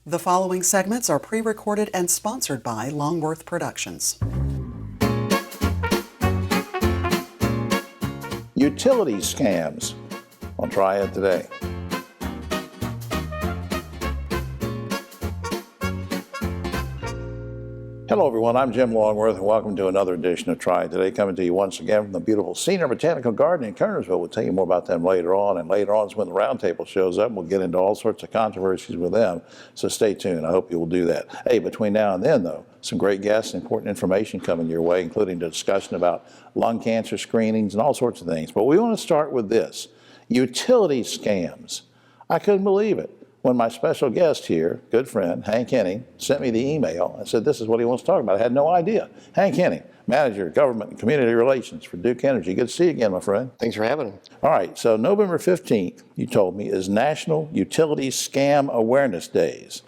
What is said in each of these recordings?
The following segments are pre-recorded and sponsored by Longworth Productions. Utility scams on Triad Today. Hello everyone, I'm Jim Longworth and welcome to another edition of Triad Today, coming to you once again from the beautiful Senior Botanical Garden in Kernersville. We'll tell you more about them later on, and later on is when the roundtable shows up. We'll get into all sorts of controversies with them, so stay tuned. I hope you will do that. Hey, between now and then though, some great guests and important information coming your way, including the discussion about lung cancer screenings and all sorts of things. But we want to start with this, utility scams. I couldn't believe it when my special guest here, good friend, Hank Henning, sent me the email and said this is what he wants to talk about. I had no idea. Hank Henning, Manager, Government and Community Relations for Duke Energy. Good to see you again, my friend. Thanks for having me. All right, so November 15th, you told me, is National Utility Scam Awareness Days.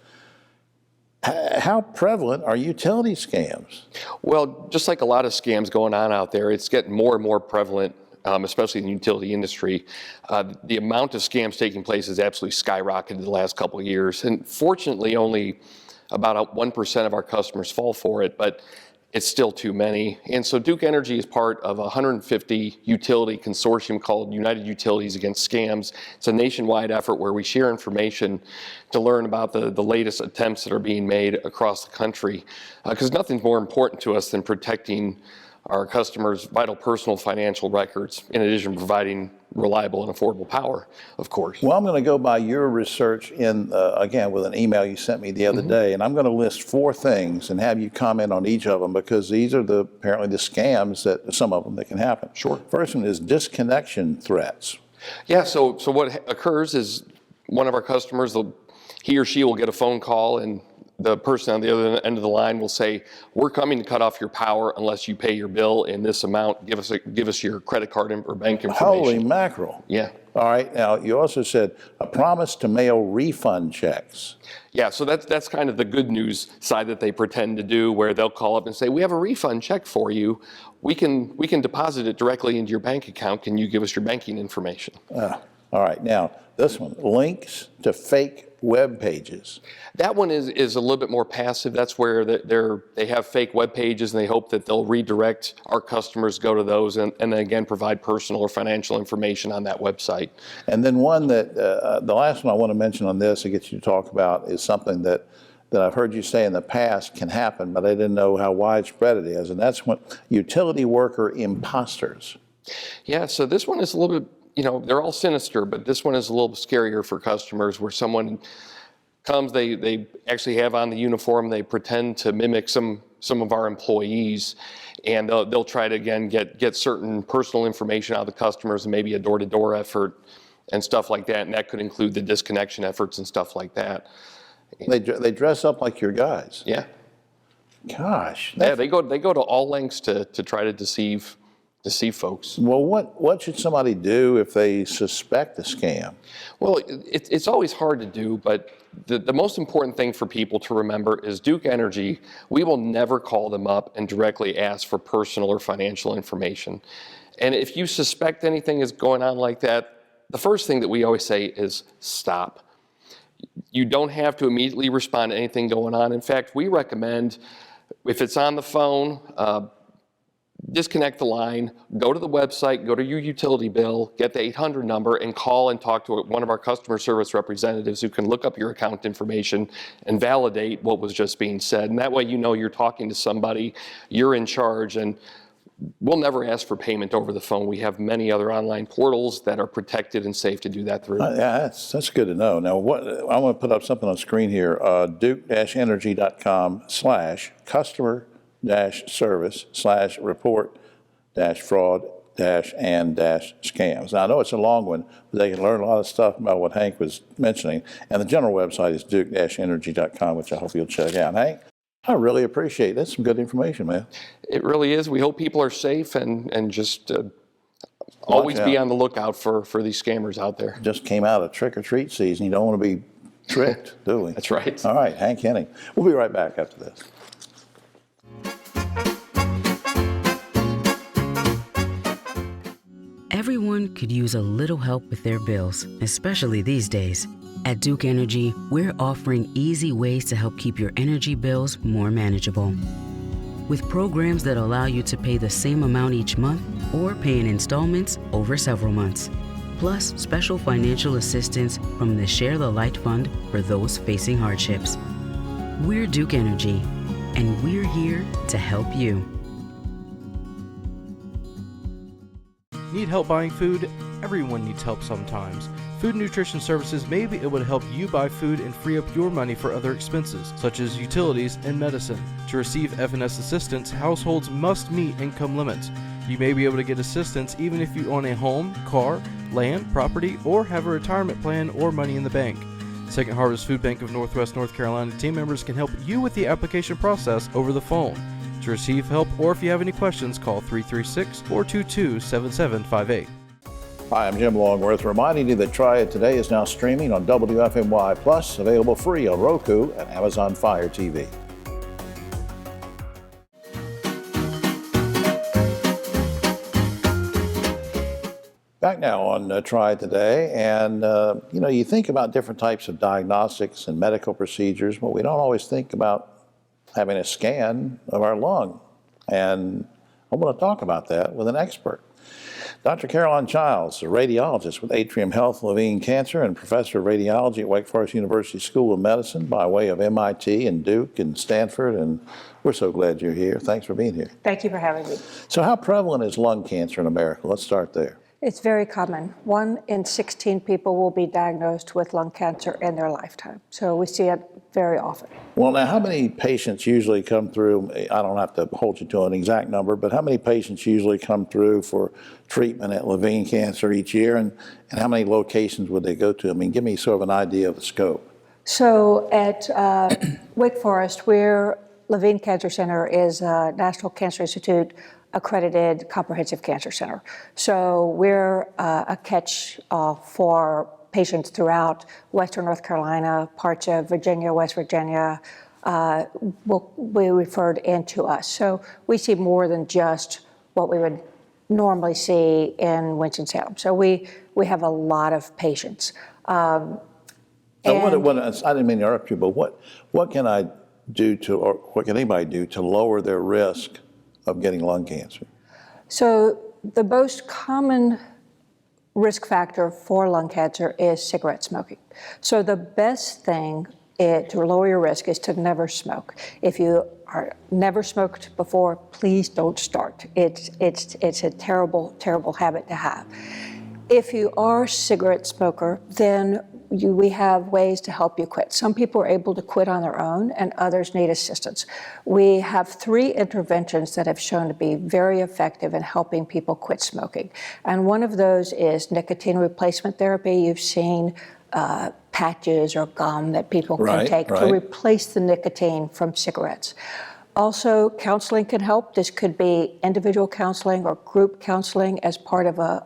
How prevalent are utility scams? Well, just like a lot of scams going on out there, it's getting more and more prevalent, especially in the utility industry. The amount of scams taking place has absolutely skyrocketed the last couple of years. And fortunately, only about 1% of our customers fall for it, but it's still too many. And so Duke Energy is part of a 150 utility consortium called United Utilities Against Scams. It's a nationwide effort where we share information to learn about the latest attempts that are being made across the country. Because nothing's more important to us than protecting our customers' vital personal financial records, in addition to providing reliable and affordable power, of course. Well, I'm going to go by your research again, with an email you sent me the other day, and I'm going to list 4 things and have you comment on each of them, because these are apparently the scams, that some of them that can happen. Sure. First one is disconnection threats. Yeah, so what occurs is one of our customers, he or she will get a phone call, and the person on the other end of the line will say, we're coming to cut off your power unless you pay your bill in this amount. Give us your credit card or bank information. Holy mackerel. Yeah. All right. Now, you also said a promise to mail refund checks. Yeah, so that's kind of the good news side that they pretend to do, where they'll call up and say, we have a refund check for you. We can deposit it directly into your bank account. Can you give us your banking information? All right. Now, this one, links to fake web pages. That one is a little bit more passive. That's where they have fake web pages, and they hope that they'll redirect our customers to go to those and then again provide personal or financial information on that website. And then one that, the last one I want to mention on this to get you to talk about is something that I've heard you say in the past can happen, but I didn't know how widespread it is, and that's when utility worker imposters. Yeah, so this one is a little bit, they're all sinister, but this one is a little scarier for customers, where someone comes, they actually have on the uniform, they pretend to mimic some of our employees, and they'll try to, again, get certain personal information out of the customers, and maybe a door-to-door effort and stuff like that, and that could include the disconnection efforts and stuff like that. They dress up like your guys. Yeah. Gosh. Yeah, they go to all lengths to try to deceive folks. Well, what should somebody do if they suspect a scam? Well, it's always hard to do, but the most important thing for people to remember is Duke Energy, we will never call them up and directly ask for personal or financial information. And if you suspect anything is going on like that, the first thing that we always say is stop. You don't have to immediately respond to anything going on. In fact, we recommend, if it's on the phone, disconnect the line, go to the website, go to your utility bill, get the 800 number, and call and talk to one of our customer service representatives who can look up your account information and validate what was just being said. And that way you're talking to somebody, you're in charge, and we'll never ask for payment over the phone. We have many other online portals that are protected and safe to do that through. Yeah, that's good to know. Now, I want to put up something on screen here, duke-energy.com/customer-service/report-fraud-and-scams. Now, I know it's a long one, but they can learn a lot of stuff about what Hank was mentioning. And the general website is duke-energy.com, which I hope you'll check out. Hank, I really appreciate it. That's some good information, man. It really is. We hope people are safe and just always be on the lookout for these scammers out there. Just came out of trick-or-treat season. You don't want to be tricked, do we? That's right. All right, Hank Henning. We'll be right back after this. Everyone could use a little help with their bills, especially these days. At Duke Energy, we're offering easy ways to help keep your energy bills more manageable. With programs that allow you to pay the same amount each month or pay in installments over several months. Plus, special financial assistance from the Share the Light Fund for those facing hardships. We're Duke Energy, and we're here to help you. Need help buying food? Everyone needs help sometimes. Food Nutrition Services may be able to help you buy food and free up your money for other expenses, such as utilities and medicine. To receive F&S assistance, households must meet income limits. You may be able to get assistance even if you own a home, car, land, property, or have a retirement plan or money in the bank. Second Harvest Food Bank of Northwest North Carolina team members can help you with the application process over the phone. To receive help or if you have any questions, call 336-422-7758. Hi, I'm Jim Longworth, reminding you that Triad Today is now streaming on WFMY Plus, available free on Roku and Amazon Fire TV. Back now on Triad Today, and you think about different types of diagnostics and medical procedures, but we don't always think about having a scan of our lung. And I want to talk about that with an expert. Dr. Caroline Childs, a radiologist with Atrium Health Levine Cancer and professor of radiology at Wake Forest University School of Medicine by way of MIT and Duke and Stanford, and we're so glad you're here. Thanks for being here. Thank you for having me. So how prevalent is lung cancer in America? Let's start there. It's very common. 1 in 16 people will be diagnosed with lung cancer in their lifetime. So we see it very often. Well, now, how many patients usually come through? I don't have to hold you to an exact number, but how many patients usually come through for treatment at Levine Cancer each year, and how many locations would they go to? I mean, give me sort of an idea of the scope. So at Wake Forest, where Levine Cancer Center is a National Cancer Institute accredited comprehensive cancer center. So we're a catch for patients throughout Western North Carolina, parts of Virginia, West Virginia, will be referred into us. So we see more than just what we would normally see in Winston-Salem. So we have a lot of patients. I didn't mean to interrupt you, but what can I do to, or what can anybody do to lower their risk of getting lung cancer? So the most common risk factor for lung cancer is cigarette smoking. So the best thing to lower your risk is to never smoke. If you are never smoked before, please don't start. It's a terrible, terrible habit to have. If you are a cigarette smoker, then we have ways to help you quit. Some people are able to quit on their own, and others need assistance. We have 3 interventions that have shown to be very effective in helping people quit smoking. And one of those is nicotine replacement therapy. You've seen patches or gum that people can take to replace the nicotine from cigarettes. Also, counseling can help. This could be individual counseling or group counseling as part of a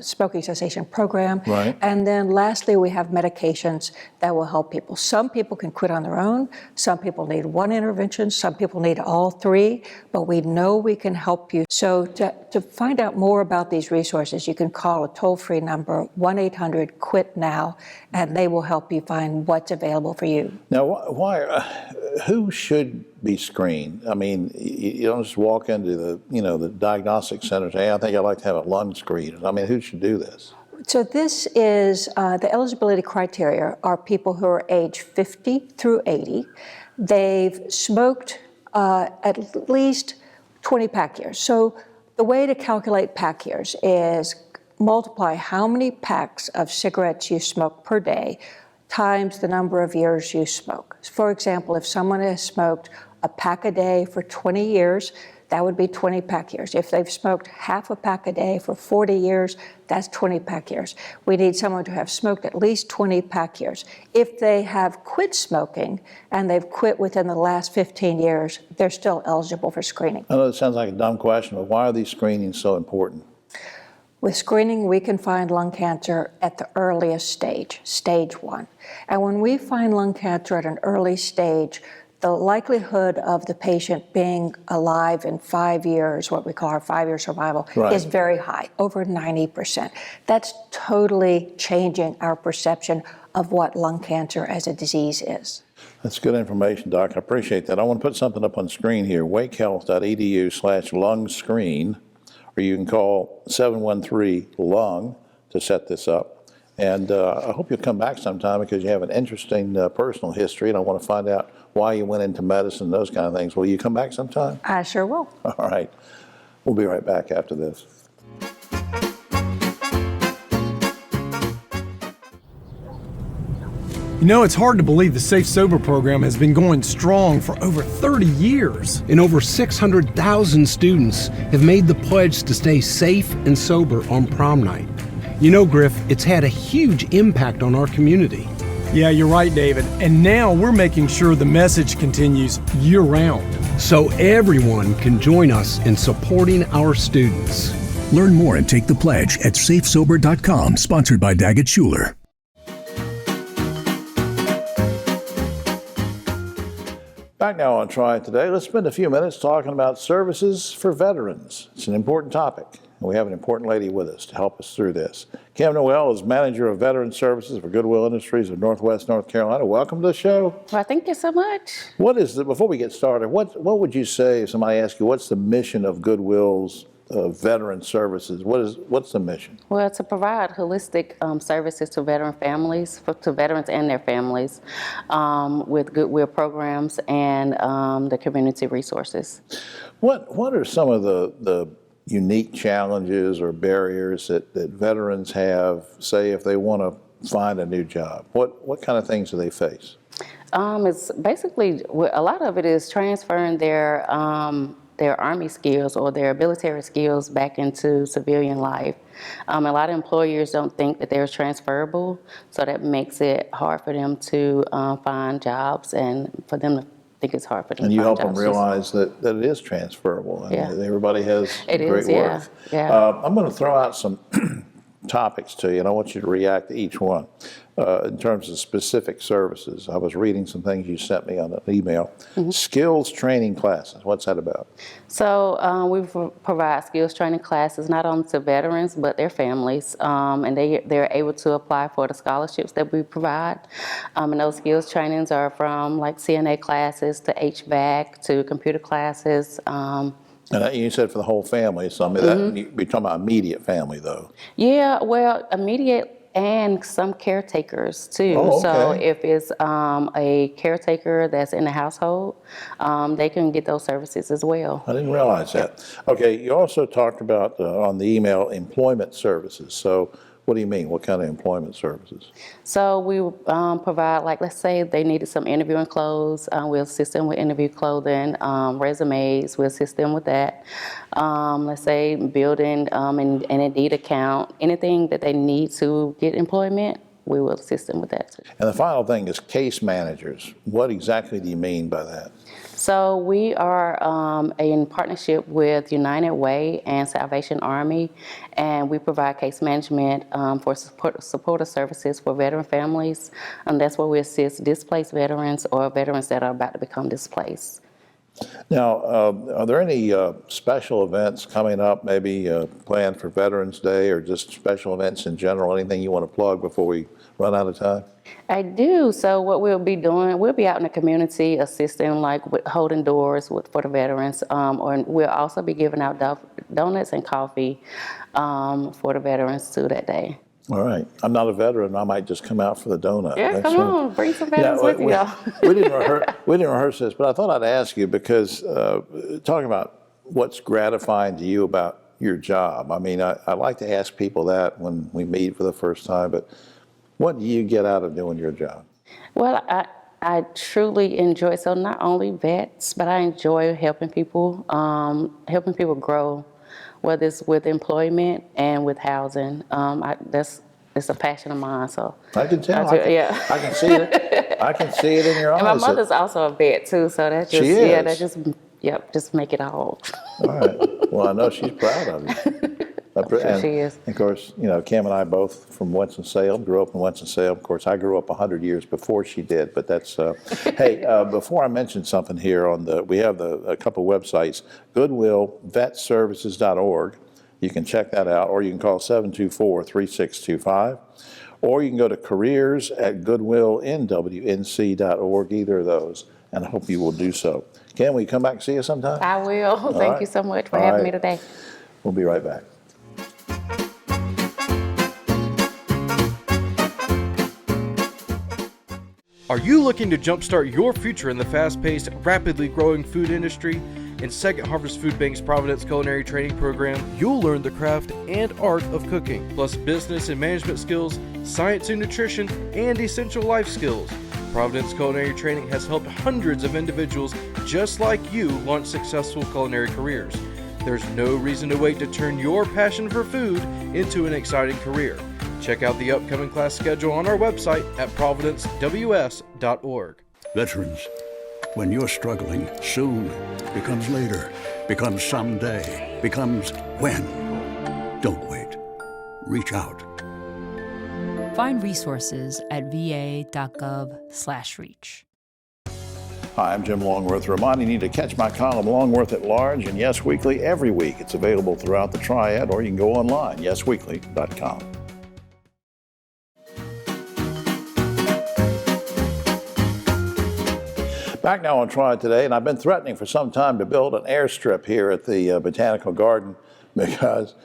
smoking cessation program. Right. And then lastly, we have medications that will help people. Some people can quit on their own. Some people need one intervention. Some people need all 3, but we know we can help you. So to find out more about these resources, you can call a toll-free number, 1-800-QUIT-NOW, and they will help you find what's available for you. Now, who should be screened? I mean, you don't just walk into the diagnostic center and say, hey, I think I'd like to have a lung screen. I mean, who should do this? So this is, the eligibility criteria are people who are age 50 through 80. They've smoked at least 20 pack years. So the way to calculate pack years is multiply how many packs of cigarettes you smoke per day times the number of years you smoke. For example, if someone has smoked a pack a day for 20 years, that would be 20 pack years. If they've smoked half a pack a day for 40 years, that's 20 pack years. We need someone to have smoked at least 20 pack years. If they have quit smoking and they've quit within the last 15 years, they're still eligible for screening. I know it sounds like a dumb question, but why are these screenings so important? With screening, we can find lung cancer at the earliest stage, stage 1. And when we find lung cancer at an early stage, the likelihood of the patient being alive in 5 years, what we call our 5-year survival, Right. is very high, over 90%. That's totally changing our perception of what lung cancer as a disease is. That's good information, Doc. I appreciate that. I want to put something up on screen here, wakehealth.edu/lung-screen, or you can call 713-LUNG to set this up. And I hope you'll come back sometime because you have an interesting personal history, and I want to find out why you went into medicine, those kind of things. Will you come back sometime? I sure will. All right. We'll be right back after this. You know, it's hard to believe the Safe Sober program has been going strong for over 30 years. And over 600,000 students have made the pledge to stay safe and sober on prom night. You know, Griff, it's had a huge impact on our community. Yeah, you're right, David. And now we're making sure the message continues year-round. So everyone can join us in supporting our students. Learn more and take the pledge at safesober.com, sponsored by Daggett Schuler. Back now on Triad Today, let's spend a few minutes talking about services for veterans. It's an important topic, and we have an important lady with us to help us through this. Kim Noel is Manager of Veteran Services for Goodwill Industries of Northwest North Carolina. Welcome to the show. Well, thank you so much. Before we get started, what would you say if somebody asked you, what's the mission of Goodwill's Veteran Services? What's the mission? Well, to provide holistic services to veteran families, to veterans and their families, with Goodwill programs and the community resources. What are some of the unique challenges or barriers that veterans have, say, if they want to find a new job? What kind of things do they face? It's basically, a lot of it is transferring their Army skills or their military skills back into civilian life. A lot of employers don't think that they're transferable, so that makes it hard for them to find jobs, and for them to think it's hard for them to find jobs. And you help them realize that it is transferable, and Yeah. everybody has great worth. Yeah. I'm going to throw out some topics to you, and I want you to react to each one. In terms of specific services, I was reading some things you sent me on an email. Skills training classes, what's that about? So we provide skills training classes not only to veterans but their families, and they're able to apply for the scholarships that we provide. And those skills trainings are from like CNA classes to HVAC to computer classes. And you said for the whole family, so I mean, we're talking about immediate family though. Yeah, well, immediate and some caretakers too. Oh, okay. So if it's a caretaker that's in the household, they can get those services as well. I didn't realize that. Okay, you also talked about on the email employment services. So what do you mean? What kind of employment services? So we provide, like, let's say they needed some interviewing clothes. We'll assist them with interview clothing, resumes. We'll assist them with that. Let's say building an Indeed account, anything that they need to get employment, we will assist them with that too. And the final thing is case managers. What exactly do you mean by that? So we are in partnership with United Way and Salvation Army, and we provide case management for supportive services for veteran families, and that's where we assist displaced veterans or veterans that are about to become displaced. Now, are there any special events coming up, maybe planned for Veterans Day or just special events in general? Anything you want to plug before we run out of time? I do. So what we'll be doing, we'll be out in the community assisting, like with holding doors for the veterans, or we'll also be giving out donuts and coffee for the veterans too that day. All right. I'm not a veteran. I might just come out for the donut. Yeah, come on, bring some veterans with you. We didn't rehearse this, but I thought I'd ask you because talking about what's gratifying to you about your job. I mean, I like to ask people that when we meet for the first time, but what do you get out of doing your job? Well, I truly enjoy, so not only vets, but I enjoy helping people grow, whether it's with employment and with housing. It's a passion of mine. So I can tell. I can see it. I can see it in your eyes. And my mother's also a vet too, so that just she is. just make it all. All right. Well, I know she's proud of you. I'm sure she is. Of course, Kim and I both from Winston-Salem, grew up in Winston-Salem. Of course, I grew up 100 years before she did, but that's, hey, before I mention something here we have a couple websites, goodwillvetservices.org. You can check that out, or you can call 724-3625, or you can go to careers@goodwillnwnc.org, either of those, and I hope you will do so. Kim, will you come back and see us sometime? I will. Thank you so much for having me today. We'll be right back. Are you looking to jumpstart your future in the fast-paced, rapidly growing food industry? In Second Harvest Food Bank's Providence Culinary Training Program, you'll learn the craft and art of cooking, plus business and management skills, science and nutrition, and essential life skills. Providence Culinary Training has helped hundreds of individuals just like you launch successful culinary careers. There's no reason to wait to turn your passion for food into an exciting career. Check out the upcoming class schedule on our website at providencews.org. Veterans, when you're struggling, soon becomes later, becomes someday, becomes when. Don't wait. Reach out. Find resources at va.gov/reach. Hi, I'm Jim Longworth, reminding you to catch my column Longworth at Large and Yes Weekly every week. It's available throughout the Triad, or you can go online, yesweekly.com. Back now on Triad Today, and I've been threatening for some time to build an airstrip here at the Botanical Garden because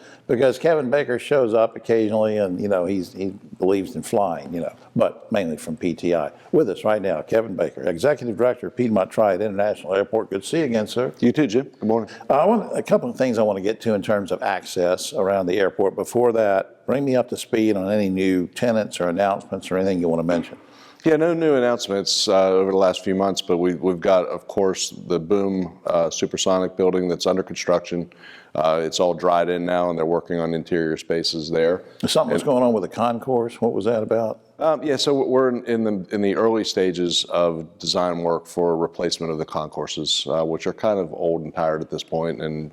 Kevin Baker shows up occasionally, and he believes in flying, but mainly from PTI. With us right now, Kevin Baker, Executive Director of Piedmont Triad International Airport. Good to see you again, sir. You too, Jim. Good morning. A couple of things I want to get to in terms of access around the airport. Before that, bring me up to speed on any new tenants or announcements or anything you want to mention. Yeah, no new announcements over the last few months, but we've got, of course, the Boom supersonic building that's under construction. It's all dried in now, and they're working on interior spaces there. Something was going on with the concourse. What was that about? Yeah, so we're in the early stages of design work for replacement of the concourses, which are kind of old and tired at this point, and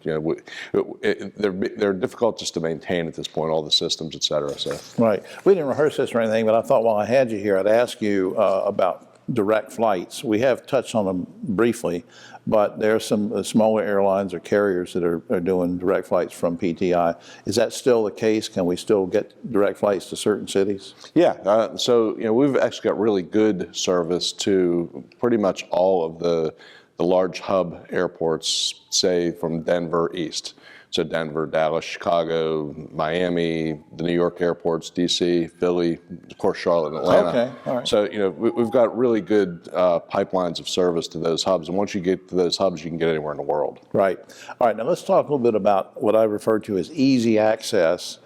they're difficult just to maintain at this point, all the systems, et cetera. So right, we didn't rehearse this or anything, but I thought while I had you here, I'd ask you about direct flights. We have touched on them briefly, but there are some smaller airlines or carriers that are doing direct flights from PTI. Is that still the case? Can we still get direct flights to certain cities? Yeah, so we've actually got really good service to pretty much all of the large hub airports, say from Denver east. So Denver, Dallas, Chicago, Miami, the New York airports, DC, Philly, of course Charlotte and Atlanta. Okay, all right. So we've got really good pipelines of service to those hubs, and once you get to those hubs, you can get anywhere in the world. Right. All right. Now let's talk a little bit about what I refer to as easy access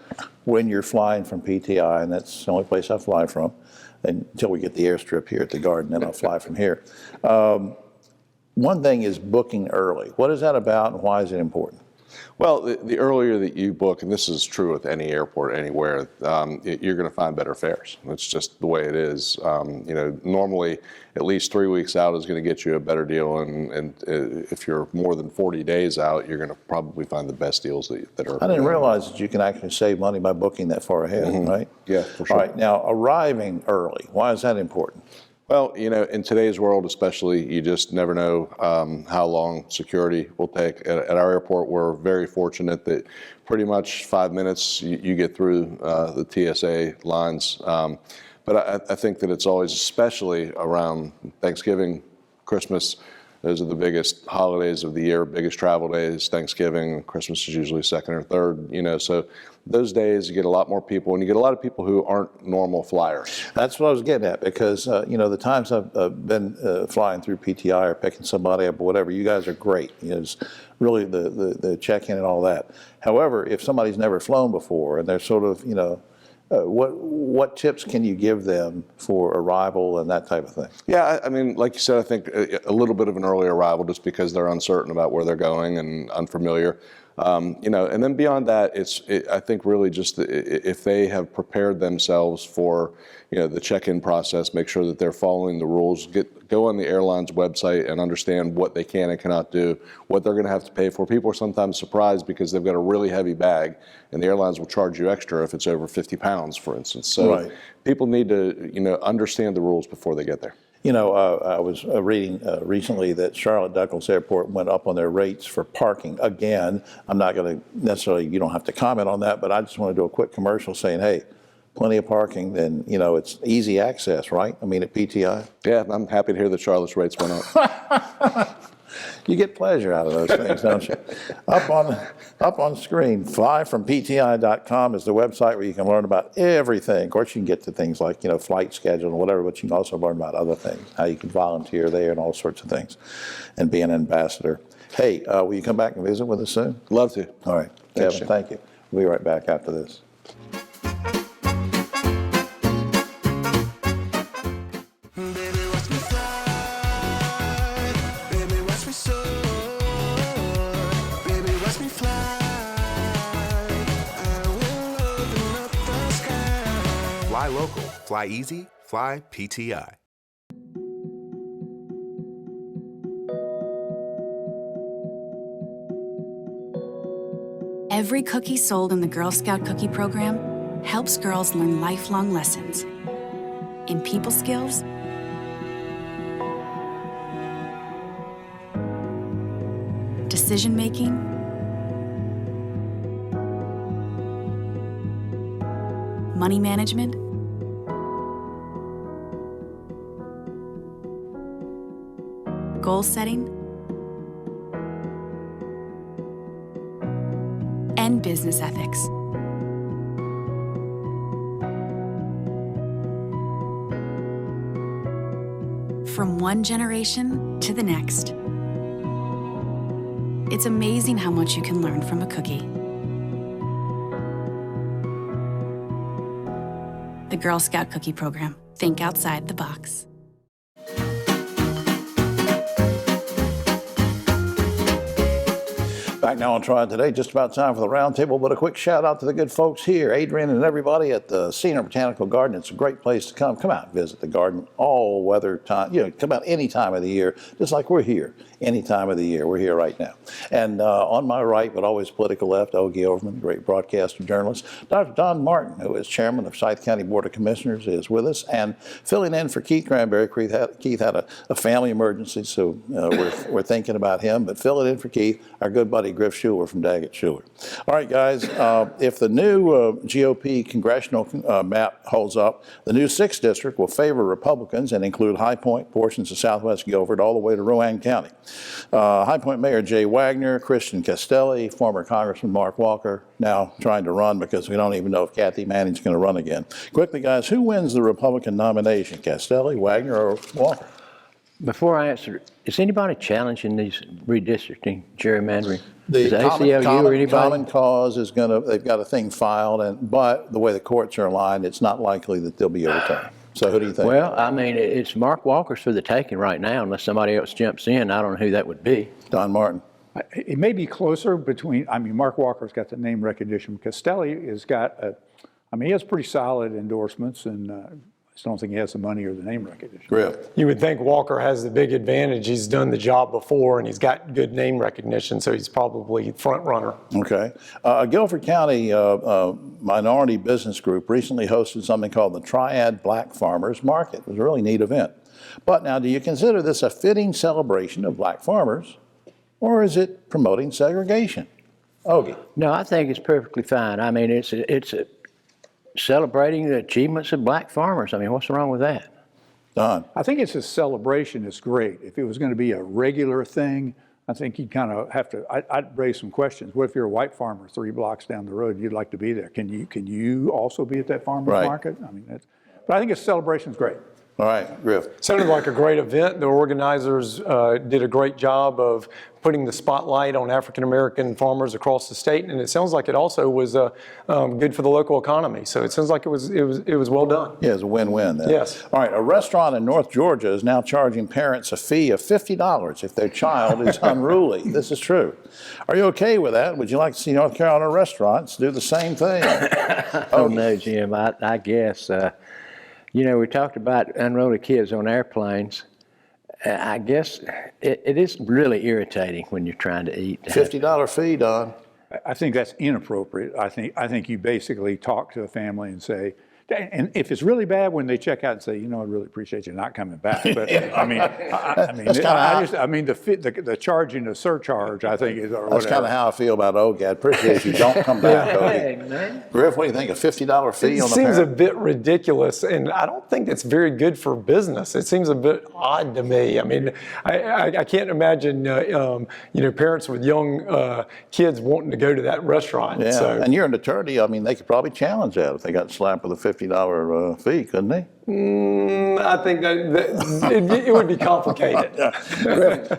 when you're flying from PTI, and that's the only place I fly from until we get the airstrip here at the Garden. Then I'll fly from here. One thing is booking early. What is that about, and why is it important? Well, the earlier that you book, and this is true with any airport anywhere, you're going to find better fares. That's just the way it is. Normally, at least 3 weeks out is going to get you a better deal, and if you're more than 40 days out, you're going to probably find the best deals that are. I didn't realize that you can actually save money by booking that far ahead, right? Yeah, for sure. All right, now arriving early, why is that important? Well, in today's world especially, you just never know how long security will take. At our airport, we're very fortunate that pretty much 5 minutes you get through the TSA lines. But I think that it's always, especially around Thanksgiving, Christmas, those are the biggest holidays of the year, biggest travel days. Thanksgiving, Christmas is usually second or third, so those days you get a lot more people, and you get a lot of people who aren't normal flyers. That's what I was getting at, because the times I've been flying through PTI or picking somebody up or whatever, you guys are great. It's really the check-in and all that. However, if somebody's never flown before and they're sort of, what tips can you give them for arrival and that type of thing? Yeah, I mean, like you said, I think a little bit of an early arrival just because they're uncertain about where they're going and unfamiliar. And then beyond that, I think really just if they have prepared themselves for, the check-in process, make sure that they're following the rules, go on the airline's website and understand what they can and cannot do, what they're going to have to pay for. People are sometimes surprised because they've got a really heavy bag, and the airlines will charge you extra if it's over 50 pounds, for instance. So people need to, understand the rules before they get there. I was reading recently that Charlotte Douglas Airport went up on their rates for parking again. I'm not going to necessarily, you don't have to comment on that, but I just want to do a quick commercial saying, hey, plenty of parking, then, it's easy access, right? I mean, at PTI. Yeah, I'm happy to hear that Charlotte's rates went up. You get pleasure out of those things, don't you? Up on screen, flyfrompti.com is the website where you can learn about everything. Of course, you can get to things like, flight schedule and whatever, but you can also learn about other things, how you can volunteer there and all sorts of things, and be an ambassador. Hey, will you come back and visit with us soon? Love to. All right. Kevin, thank you. We'll be right back after this. Fly local, fly easy, fly PTI. Every cookie sold in the Girl Scout Cookie Program helps girls learn lifelong lessons in people skills, decision making, money management, goal setting, and business ethics. From one generation to the next. It's amazing how much you can learn from a cookie. The Girl Scout Cookie Program. Think outside the box. Back now on Triad Today, just about time for the roundtable, but a quick shout out to the good folks here, Adrian and everybody at the Senior Botanical Garden. It's a great place to come. Come out and visit the garden all weather time. Come out any time of the year, just like we're here any time of the year. We're here right now. And on my right, but always political left, Ogie Overman, great broadcaster, journalist. Dr. Don Martin, who is chairman of Scythe County Board of Commissioners, is with us. And filling in for Keith Granberry. Keith had a family emergency, so we're thinking about him. But filling in for Keith, our good buddy Griff Schuler from Daggett Schuler. All right, guys, if the new GOP congressional map holds up, the new 6th district will favor Republicans and include High Point, portions of southwest Guilford, all the way to Rowan County. High Point Mayor Jay Wagner, Christian Castelli, former Congressman Mark Walker, now trying to run because we don't even know if Kathy Manning's going to run again. Quickly, guys, who wins the Republican nomination, Castelli, Wagner, or Walker? Before I answer, is anybody challenging these redistricting, gerrymandering? The ACLU or anybody? Common Cause is going to, they've got a thing filed, but the way the courts are aligned, it's not likely that they'll be overturned. So who do you think? Well, I mean, it's Mark Walker's for the taking right now, unless somebody else jumps in. I don't know who that would be. Don Martin. It may be closer between, Mark Walker's got the name recognition. Castelli has got, he has pretty solid endorsements, and I just don't think he has the money or the name recognition. Griff. You would think Walker has the big advantage. He's done the job before, and he's got good name recognition, so he's probably front runner. Okay. A Guilford County minority business group recently hosted something called the Triad Black Farmers Market. It was a really neat event. But now, do you consider this a fitting celebration of black farmers, or is it promoting segregation? Ogie. No, I think it's perfectly fine. I mean, it's celebrating the achievements of black farmers. I mean, what's wrong with that? Don. I think it's a celebration. It's great. If it was going to be a regular thing, I think you'd kind of have to, I'd raise some questions. What if you're a white farmer 3 blocks down the road, you'd like to be there? Can you also be at that farmer's market? But I think a celebration is great. All right, Griff. Sounded like a great event. The organizers did a great job of putting the spotlight on African American farmers across the state, and it sounds like it also was good for the local economy. So it sounds like it was well done. Yeah, it's a win-win then. Yes. All right, a restaurant in North Georgia is now charging parents a fee of $50 if their child is unruly. This is true. Are you okay with that? Would you like to see North Carolina restaurants do the same thing? Oh, no, Jim, I guess. You know, we talked about unruly kids on airplanes. I guess it is really irritating when you're trying to eat. $50 fee, Don. I think that's inappropriate. I think you basically talk to the family and say, and if it's really bad when they check out and say, you know, I really appreciate you not coming back. But the charging a surcharge, I think is, or whatever. That's kind of how I feel about Ogie. I appreciate you. Don't come back, Ogie. Man. Griff, what do you think? A $50 fee on the It seems a parent? bit ridiculous, and I don't think it's very good for business. It seems a bit odd to me. I mean, I can't imagine, parents with young kids wanting to go to that restaurant. Yeah, So. and you're an attorney. I mean, they could probably challenge that if they got slapped with a $50 fee, couldn't they? I think that it would be complicated.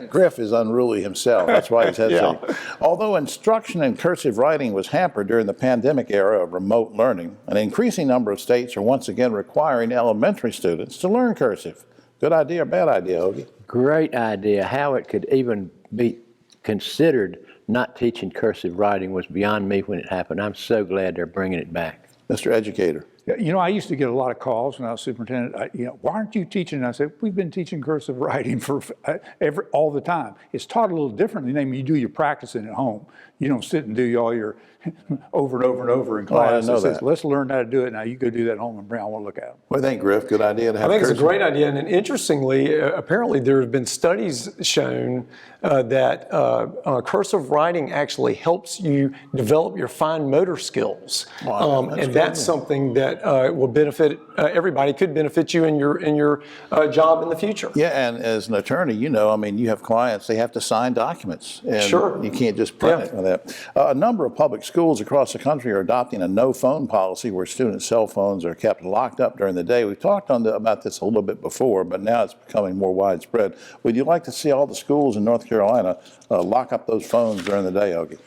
Griff is unruly himself. That's why he's hesitating. Yeah. Although instruction in cursive writing was hampered during the pandemic era of remote learning, an increasing number of states are once again requiring elementary students to learn cursive. Good idea or bad idea, Ogie? Great idea. How it could even be considered not teaching cursive writing was beyond me when it happened. I'm so glad they're bringing it back. Mr. Educator. You know, I used to get a lot of calls when I was superintendent. Why aren't you teaching? And I said, we've been teaching cursive writing for all the time. It's taught a little differently than you do your practicing at home. You don't sit and do all your over and over and over in class. I didn't know that. Let's learn how to do it. Now you go do that at home and I want to look at them. What do you think, Griff? Good idea to have I think cursive? it's a great idea, and interestingly, apparently there have been studies shown that cursive writing actually helps you develop your fine motor skills, and that's something that will benefit everybody. Could benefit you in your job in the future. Yeah, and as an attorney, you have clients, they have to sign documents. And Sure. You can't just print it with that. A number of public schools across the country are adopting a no phone policy where students' cell phones are kept locked up during the day. We've talked about this a little bit before, but now it's becoming more widespread. Would you like to see all the schools in North Carolina lock up those phones during the day, Ogie?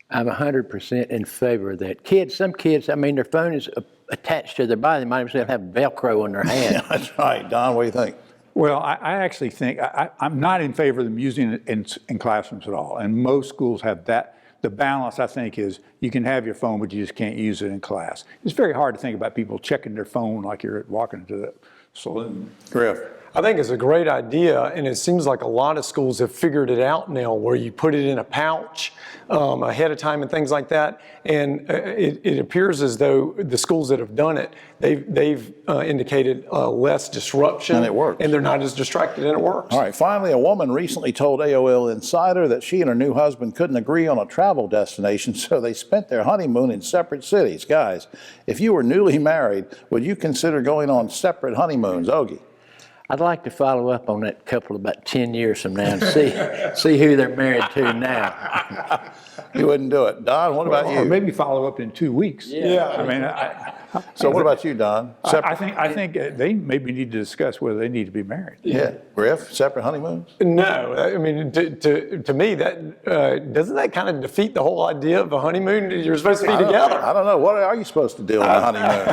I'm 100% in favor of that. Some kids, their phone is attached to their body. They might as well have Velcro on their hand. Yeah, that's right. Don, what do you think? Well, I actually think, I'm not in favor of them using it in classrooms at all. And most schools have that. The balance, I think, is you can have your phone, but you just can't use it in class. It's very hard to think about people checking their phone like you're walking into the saloon. Griff. I think it's a great idea, and it seems like a lot of schools have figured it out now, where you put it in a pouch ahead of time and things like that. And it appears as though the schools that have done it, they've indicated less disruption, and it works. And they're not as distracted, and it works. All right. Finally, a woman recently told AOL Insider that she and her new husband couldn't agree on a travel destination, so they spent their honeymoon in separate cities. Guys, if you were newly married, would you consider going on separate honeymoons, Ogie? I'd like to follow up on that couple about 10 years from now and see who they're married to now. You wouldn't do it. Don, what about you? Or maybe follow up in 2 weeks. Yeah. So what about you, Don? I think they maybe need to discuss whether they need to be married. Yeah. Griff, separate honeymoons? No, I mean, to me, that doesn't that kind of defeat the whole idea of a honeymoon? You're supposed to be together. I don't know. What are you supposed to do on a honeymoon?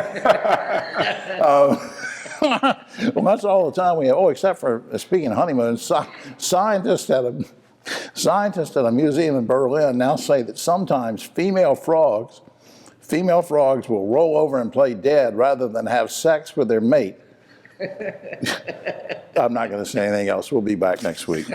Well, that's all the time we have. Oh, except for, speaking of honeymoons, scientists at a museum in Berlin now say that sometimes female frogs will roll over and play dead rather than have sex with their mate. I'm not going to say anything else. We'll be back next week.